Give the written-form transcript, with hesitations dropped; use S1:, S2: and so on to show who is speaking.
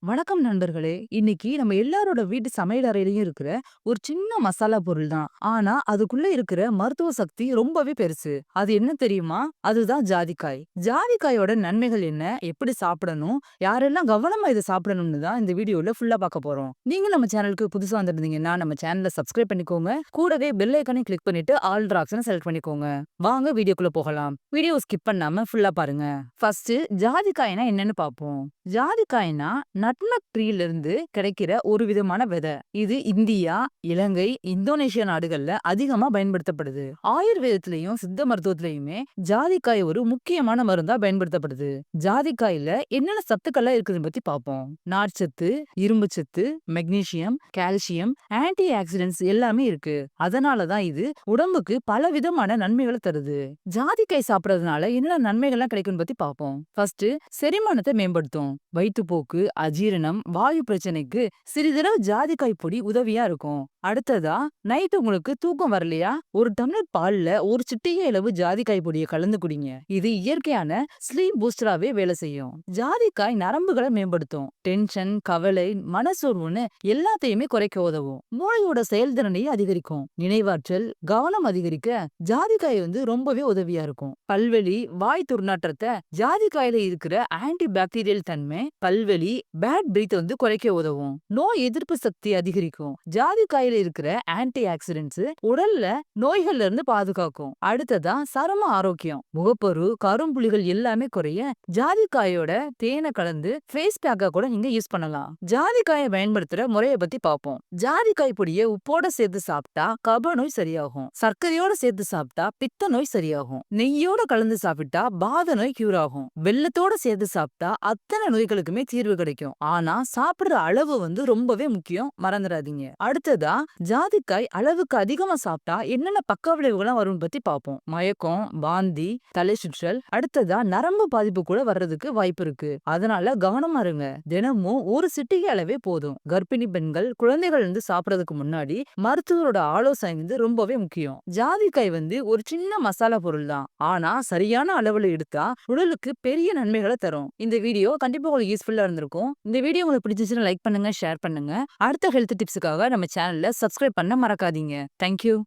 S1: வணக்கம் நண்பர்களே! இன்னைக்கு நம்ம எல்லாரோட வீட்டு சமையல் அறையிலயும் இருக்கிற ஒரு சின்ன மசாலா பொருள் தான். ஆனா, அதுக்குள்ள இருக்கிற மருத்துவ சக்தி ரொம்பவே பெருசு. அது என்ன தெரியுமா? அதுதான் ஜாதிக்காய். ஜாதிக்காயோட நன்மைகள் என்ன? எப்படி சாப்பிடணும்? யாரெல்லாம் கவனமா இத சாப்பிடணும்னு தான் இந்த வீடியோல ஃபுல்லா பார்க்க போறோம். நீங்க நம்ம சேனலுக்கு புதுசா வந்திருந்தீங்கன்னா, நம்ம சேனல சப்ஸ்கிரைப் பண்ணிக்கோங்க. கூடவே பெல் ஐகானையும் கிளிக் பண்ணிட்டு ஆல்ன்ற ஆப்ஷன செலக்ட் பண்ணிக்கோங்க. வாங்க வீடியோக்குள்ள போகலாம். வீடியோ ஸ்கிப் பண்ணாம ஃபுல்லா பாருங்க. ஃபர்ஸ்ட் ஜாதிக்காய்னா என்னன்னு பார்ப்போம். ஜாதிக்காய்னா நட்மக் ட்ரீல இருந்து கிடைக்கிற ஒரு விதமான விதை. இது இந்தியா, இலங்கை, இந்தோனேஷியா நாடுகள்ல அதிகமா பயன்படுத்தப்படுது. ஆயுர்வேதத்திலயும் சித்த மருத்துவத்திலயுமே ஜாதிக்காய் ஒரு முக்கியமான மருந்தா பயன்படுத்தப்படுது. ஜாதிக்காயில என்னென்ன சத்துக்கள்லாம் இருக்குதுன்னு பத்தி பார்ப்போம். நார்ச்சத்து, இரும்பு சத்து, மெக்னீசியம், கால்சியம், ஆன்டி ஆக்சிடென்ட்ஸ் எல்லாமே இருக்கு. அதனாலதான் இது உடம்புக்கு பல விதமான நன்மைகளை தருது. ஜாதிக்காய் சாப்பிடறதுனால என்னென்ன நன்மைகள்லாம் கிடைக்கும்னு பத்தி பார்ப்போம். ஃபர்ஸ்ட் செரிமானத்தை மேம்படுத்தும். வயிற்றுப்போக்கு, அஜீரணம், வாயு பிரச்சனைக்கு சிறிதளவு ஜாதிக்காய் பொடி உதவியா இருக்கும். அடுத்ததா, நைட் உங்களுக்கு தூக்கம் வரலையா? ஒரு டம்ளர் பால்ல ஒரு சிட்டிகை அளவு ஜாதிக்காய் பொடியை கலந்து குடிங்க. இது இயற்கையான ஸ்லீப் பூஸ்டராவே வேலை செய்யும். ஜாதிக்காய் நரம்புகளை மேம்படுத்தும். டென்ஷன், கவலை, மனசோர்வுன்னு எல்லாத்தையுமே குறைக்க உதவும். மூளையோட செயல்திறனையும் அதிகரிக்கும். நினைவாற்றல், கவனம் அதிகரிக்க ஜாதிக்காய் ரொம்பவே உதவியா இருக்கும். பல்வலி, வாய் துர்நாற்றத்தை ஜாதிக்காயில இருக்கிற ஆன்டி பாக்டீரியல் தன்மை பல்வலி, பேட் பிரீத் குறைக்க உதவும். நோய் எதிர்ப்பு சக்தி அதிகரிக்கும். ஜாதிக்காயில இருக்கிற ஆன்டி ஆக்சிடென்ட்ஸ் உடல்ல நோய்கள்ல இருந்து பாதுகாக்கும். அடுத்ததா சரும ஆரோக்கியம். முகப்பரு, கரும்புள்ளிகள் எல்லாமே குறைய ஜாதிக்காயோட தேனை கலந்து ஃபேஸ் பேக்கா கூட நீங்க யூஸ் பண்ணலாம். ஜாதிக்காயை பயன்படுத்துற முறையை பத்தி பார்ப்போம். ஜாதிக்காய் பொடியை உப்போட சேர்த்து சாப்பிட்டா கப நோய் சரியாகும். சர்க்கரையோட சேர்த்து சாப்பிட்டா பித்த நோய் சரியாகும். நெய்யோட கலந்து சாப்பிட்டா பாத நோய் கியூர் ஆகும். வெள்ளத்தோட சேர்த்து சாப்பிட்டா அத்தனை நோய்களுக்குமே தீர்வு கிடைக்கும். ஆனா சாப்பிடுற அளவு ரொம்பவே முக்கியம், மறந்துடாதீங்க. அடுத்ததா, ஜாதிக்காய் அளவுக்கு அதிகமா சாப்பிட்டா என்னென்ன பக்க விளைவுகள்லாம் வரும்னு பத்தி பார்ப்போம். மயக்கம், வாந்தி, தலை சுற்றல், அடுத்ததா நரம்பு பாதிப்பு கூட வர்றதுக்கு வாய்ப்பு இருக்கு. அதனால கவனமா இருங்க. தினமும் ஒரு சிட்டிகை அளவே போதும். கர்ப்பிணி பெண்கள், குழந்தைகள் சாப்பிடறதுக்கு முன்னாடி மருத்துவரோட ஆலோசனை ரொம்பவே முக்கியம். ஜாதிக்காய் ஒரு சின்ன மசாலா பொருள் தான். ஆனா சரியான அளவுல எடுத்தா உடலுக்கு பெரிய நன்மைகளை தரும். இந்த வீடியோ கண்டிப்பா உங்களுக்கு யூஸ்ஃபுல்லா இருந்திருக்கும். இந்த வீடியோ உங்களுக்கு பிடிச்சிச்சுன்னா லைக் பண்ணுங்க, ஷேர் பண்ணுங்க. அடுத்த ஹெல்த் டிப்ஸுக்காக நம்ம சேனல்ல சப்ஸ்கிரைப் பண்ண மறக்காதீங்க. தேங்க்யூ.